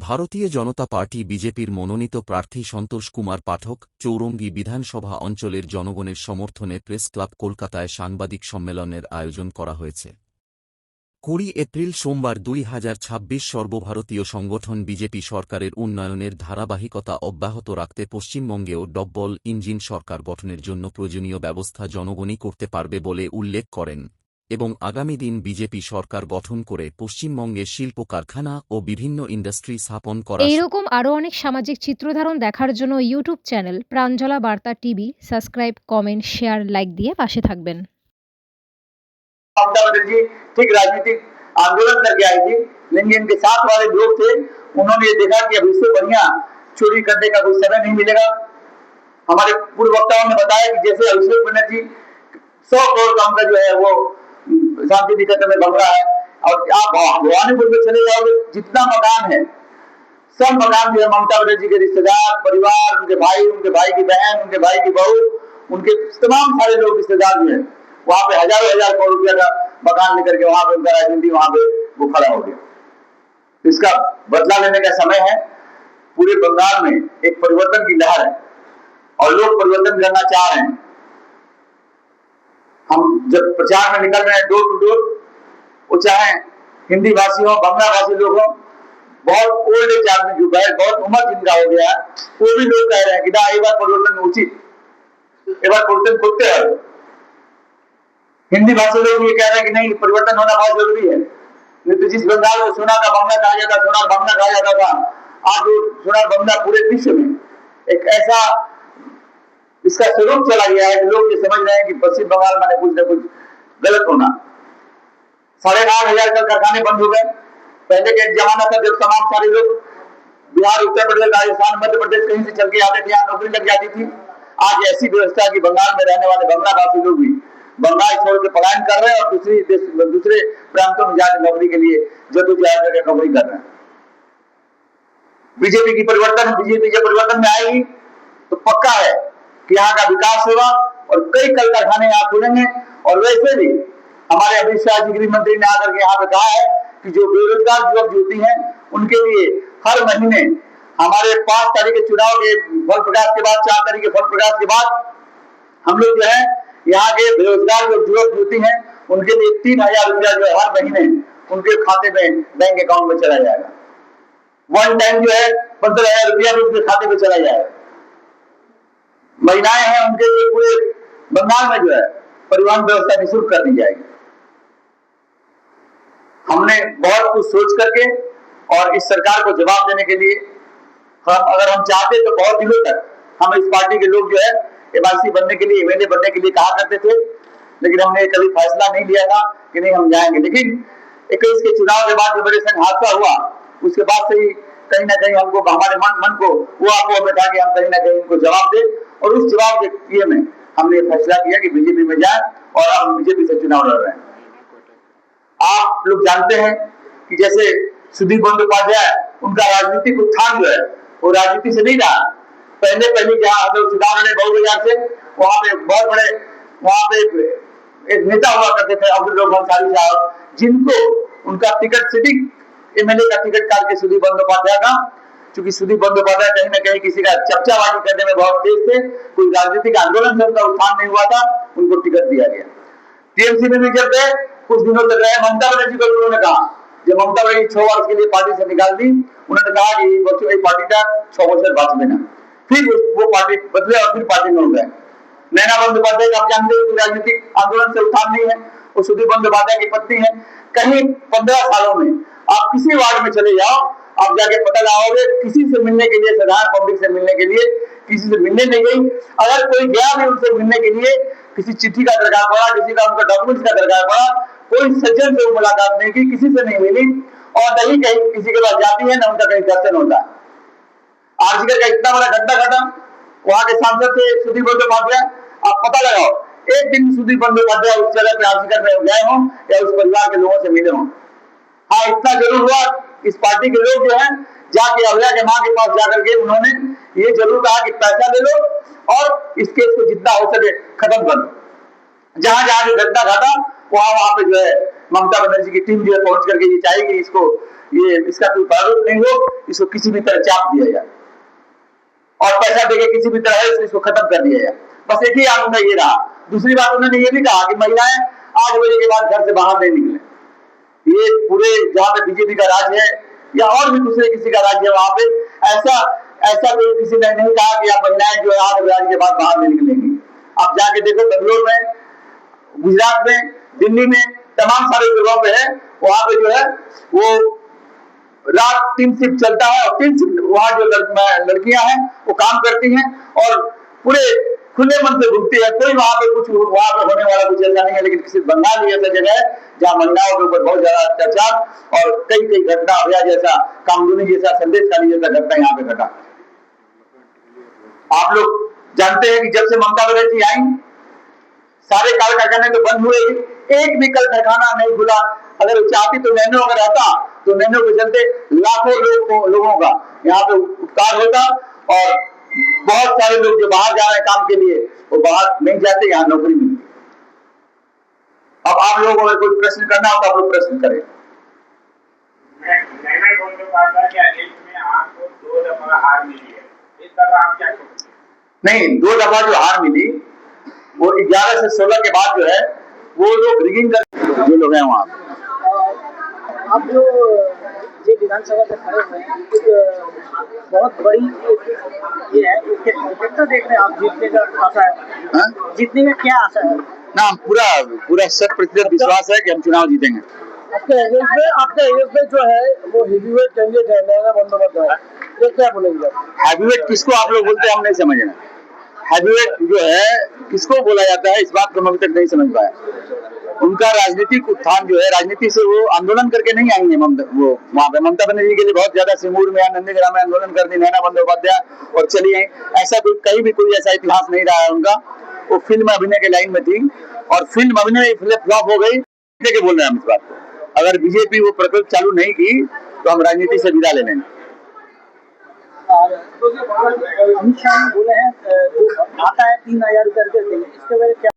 ভারতীয় জনতা পার্টি বিজেপির মনোনীত প্রার্থী সন্তোষ কুমার পাঠক চৌরঙ্গী বিধানসভা অঞ্চলের জনগণের সমর্থনে প্রেস ক্লাব কলকাতায় সাংবাদিক সম্মেলনের আয়োজন করা হয়েছে। 20 এপ্রিল সোমবার 2026 সর্বভারতীয় সংগঠন বিজেপি সরকারের উন্নয়নের ধারাবাহিকতা অব্যাহত রাখতে পশ্চিমবঙ্গেও ডবল ইঞ্জিন সরকার গঠনের জন্য প্রয়োজনীয় ব্যবস্থা জনগণই করতে পারবে বলে উল্লেখ করেন এবং আগামী দিন বিজেপি সরকার গঠন করে পশ্চিমবঙ্গে শিল্প কারখানা ও বিভিন্ন ইন্ডাস্ট্রি স্থাপন করা। এইরকম আরও অনেক সামাজিক চিত্রধারণ দেখার জন্য ইউটিউব চ্যানেল প্রাঞ্জলা বার্তা TV subscribe, comment, share, like দিয়ে পাশে থাকবেন। ममता बनर्जी ठीक राजनीतिक आंदोलन करके आई थी, लेकिन इनके साथ वाले लोग थे, उन्होंने ये देखा कि अब इससे बढ़िया चोरी करने का कोई समय नहीं मिलेगा। हमारे पूर्व वक्ताओं ने बताया कि जैसे अभिषेक बनर्जी 100 करोड़ का उनका जो है वो शांति निकेतन में बन रहा है, और आप भवानीपुर में चले जाओगे, जितना मकान है सब मकान जो है ममता बनर्जी के रिश्तेदार, परिवार, उनके भाई की बहन, उनके भाई की बहू, उनके तमाम सारे लोग रिश्तेदार जो है वहां पे हजारों हजार करोड़ रुपया का मकान लेकर के वहां पे उनका राजनीति वहां पे वो खड़ा हो गया। इसका बदला लेने का समय है। पूरे बंगाल में एक परिवर्तन की लहर है और लोग परिवर्तन करना चाह रहे हैं। हम जब प्रचार में निकल रहे हैं डोर टू डोर, वो चाहे हिंदी भाषी हो, बांग्ला भाषी लोग हो, बहुत ओल्ड एज आदमी जो बहुत उम्र जिनका हो गया है, वो भी लोग कह रहे हैं कि ना एक बार परिवर्तन उचित, एक बार परिवर्तन करते हैं। हिंदी भाषी लोग ये कह रहे हैं कि नहीं, परिवर्तन होना बहुत जरूरी है। नहीं तो जिस बंगाल को सोना का बांग्ला कहा जाता, सोनार बांग्ला कहा जाता था, आज वो सोनार बांग्ला पूरे विश्व में एक ऐसा इसका स्वरूप चला गया है कि लोग ये समझ रहे हैं कि पश्चिम बंगाल में कुछ न कुछ गलत होना। 8,500 कारखाने बंद हो गए। पहले के एक जमाना था जब तमाम सारे लोग बिहार, उत्तर प्रदेश, राजस्थान, मध्य प्रदेश कहीं से चल के आते थे, यहाँ नौकरी लग जाती थी। आज ऐसी व्यवस्था की बंगाल में रहने वाले बांग्ला भाषी लोग भी बंगाल छोड़ के पलायन कर रहे हैं और दूसरे प्रांतों में जाकर नौकरी के लिए जद्दोजहद करके नौकरी कर रहे हैं। बीजेपी जब परिवर्तन में आएगी तो पक्का है कि यहाँ का विकास होगा और कई कल कारखाने यहाँ खुलेंगे। और वैसे भी हमारे अमित शाह जी गृह मंत्री ने आकर के यहाँ पे कहा है कि जो बेरोजगार युवक युवती हैं उनके लिए हर महीने हमारे 5 तारीख के चुनाव के फल प्रकाश के बाद, 4 तारीख के फल प्रकाश के बाद हम लोग जो है यहाँ के बेरोजगार जो युवक युवती हैं उनके लिए 3,000 रुपया जो है हर महीने उनके खाते में बैंक अकाउंट में चला जाएगा। वन टाइम जो है 15,000 रुपया भी उनके खाते में चला जाएगा। महिलाएं हैं उनके लिए पूरे बंगाल में जो है परिवहन व्यवस्था निःशुल्क कर दी जाएगी। हमने बहुत कुछ सोच करके और इस सरकार को जवाब देने के लिए अगर हम चाहते तो बहुत दिनों तक हम इस पार्टी के लोग जो है एमआईसी बनने के लिए, एमएलए बनने के लिए कहा करते थे, लेकिन हमने कभी फैसला नहीं लिया था कि नहीं हम जाएंगे। लेकिन 21 के चुनाव के बाद जो मेरे संग हादसा हुआ उसके बाद से ही कहीं ना कहीं हमको हमारे मन को वो आपको बैठा कि हम कहीं ना कहीं इनको जवाब दें, और उस जवाब के लिए में हमने फैसला किया कि बीजेपी में जाए और हम बीजेपी से चुनाव लड़ रहे हैं। आप लोग जानते हैं कि जैसे सुदीप बंदोपाध्याय, उनका राजनीतिक उत्थान जो है वो राजनीति से नहीं रहा। पहले जहाँ हम लोग चुनाव लड़े बहुबाजार से, वहां पे बहुत बड़े वहां पे एक नेता हुआ करते थे अब्दुल अंसारी साहब, जिनको उनका टिकट सिटिंग एमएलए का टिकट काट के सुदीप बंदोपाध्याय का, क्योंकि सुदीप बंदोपाध्याय कहीं ना कहीं किसी का चर्चाबाजी करने में बहुत तेज थे, कोई राजनीतिक आंदोलन से उनका उत्थान नहीं हुआ था, उनको टिकट दिया गया। टीएमसी में भी जब गए कुछ दिनों तक रहे, ममता बनर्जी को उन्होंने कहा, जब ममता बनर्जी 6 वर्ष के लिए पार्टी से निकाल दी, उन्होंने कहा कि बच्चों ये पार्टी का 6 वर्ष बात देना। फिर वो पार्टी बदले और फिर पार्टी में हो गए। नैना बंदोपाध्याय आप जानते हैं राजनीतिक आंदोलन से उत्थान नहीं है, वो सुदीप बंदोपाध्याय की पत्नी है। कहीं 15 सालों में आप किसी वार्ड में चले जाओ, आप जाके पता लगाओगे किसी से मिलने के लिए, साधारण पब्लिक से मिलने के लिए किसी से मिलने नहीं गई। अगर कोई गया भी उनसे मिलने के लिए, किसी चिट्ठी का दरकार पड़ा, किसी का उनका डॉक्यूमेंट्स का दरकार पड़ा, कोई सज्जन से मुलाकात नहीं की, किसी से नहीं मिली, और नहीं कहीं किसी के पास जाती है ना उनका कहीं दर्शन होता है। आरजीकर का इतना बड़ा घटना घटा, वहां के सांसद थे सुदीप बंदोपाध्याय, आप पता लगाओ एक दिन सुदीप बंदोपाध्याय उस जगह पे आरजीकर में गए हों या उस परिवार के लोगों से मिले हों। हाँ, इतना जरूर हुआ, इस पार्टी के लोग जो हैं जाके अभया के मां के पास जाकर के उन्होंने ये जरूर कहा कि पैसा ले लो और इस केस को जितना हो सके खत्म कर दो। जहां जहां जो घटना घटा वहां वहां पे जो है ममता बनर्जी की टीम जो है पहुंच करके ये चाहेगी इसको ये इसका कोई प्रारूप नहीं हो, इसको किसी भी तरह चाप दिया जाए और पैसा देके किसी भी तरह इसको खत्म कर दिया जाए। बस एक ही आंदोलन ये रहा। दूसरी बात उन्होंने ये भी कहा कि महिलाएं 8 बजे के बाद घर से बाहर नहीं निकले। ये पूरे जहां पे बीजेपी का राज है या और भी दूसरे किसी का राज्य है वहां पे ऐसा कोई किसी ने नहीं कहा कि आप महिलाएं जो है 8 बजे के बाद बाहर नहीं निकलेंगी। आप जाके देखो बेंगलोर में, गुजरात में, दिल्ली में, तमाम सारे जगहों पे है, वहां पे जो है वो रात 3 शिफ्ट चलता है और 3 शिफ्ट वहां जो लड़कियां हैं वो काम करती हैं और पूरे खुले मन से घूमती है। कोई वहां पे होने वाला कुछ ऐसा नहीं है। लेकिन किसी बंगाल ही ऐसा जगह है जहां महिलाओं के ऊपर बहुत ज्यादा अत्याचार और कई घटना अभया जैसा, कामदूनी जैसा, संदेशखाली जैसा घटना यहाँ पे घटा। आप लोग जानते हैं कि जब से ममता बनर्जी आई सारे कारखाने तो बंद हुए, एक भी कल कारखाना नहीं खुला। अगर चाहती तो नैनो अगर आता तो नैनो के चलते लाखों लोगों का यहाँ पे उपकार होता और बहुत सारे लोग जो बाहर जा रहे हैं काम के लिए वो बाहर नहीं जाते, यहाँ नौकरी मिलती। अब आप लोगों को अगर कोई प्रश्न करना हो तो आप लोग प्रश्न करें। नहीं, 2 दफा जो हार मिली वो 11 से 16 के बाद जो है वो लोग रिगिंग कर जो लोग हैं वहाँ। अब जो ये विधानसभा में खड़े हुए हैं बहुत बड़ी ये है, कितना देख रहे हैं आप जीतने का आशा है? जीतने में क्या आशा है? ना पूरा 100% विश्वास है कि हम चुनाव जीतेंगे। आपके एजेंट में जो है वो हेवीवेट कैंडिडेट है नैना बंदोपाध्याय, ये क्या बोलेंगे? हैवीवेट किसको आप लोग बोलते हैं हम नहीं समझ रहे। हैवीवेट जो है किसको बोला जाता है इस बात को हम अभी तक नहीं समझ पाया। उनका राजनीतिक उत्थान जो है, राजनीति से वो आंदोलन करके नहीं आएंगे। वो वहां पे ममता बनर्जी के लिए बहुत ज्यादा सिमूर में, नंदीग्राम में आंदोलन कर दी नैना बंदोपाध्याय और चली आई। ऐसा कोई कहीं भी कोई ऐसा इतिहास नहीं रहा है उनका। वो फिल्म अभिनय के लाइन में थी और फिल्म अभिनय फ्लॉप हो गई के बोल रहे हैं हम इस बात को। अगर बीजेपी वो प्रकल्प चालू नहीं की तो हम राजनीति से विदा ले लेंगे। अमित शाह बोले हैं जो आता है 3000 रुपये इसके वजह क्या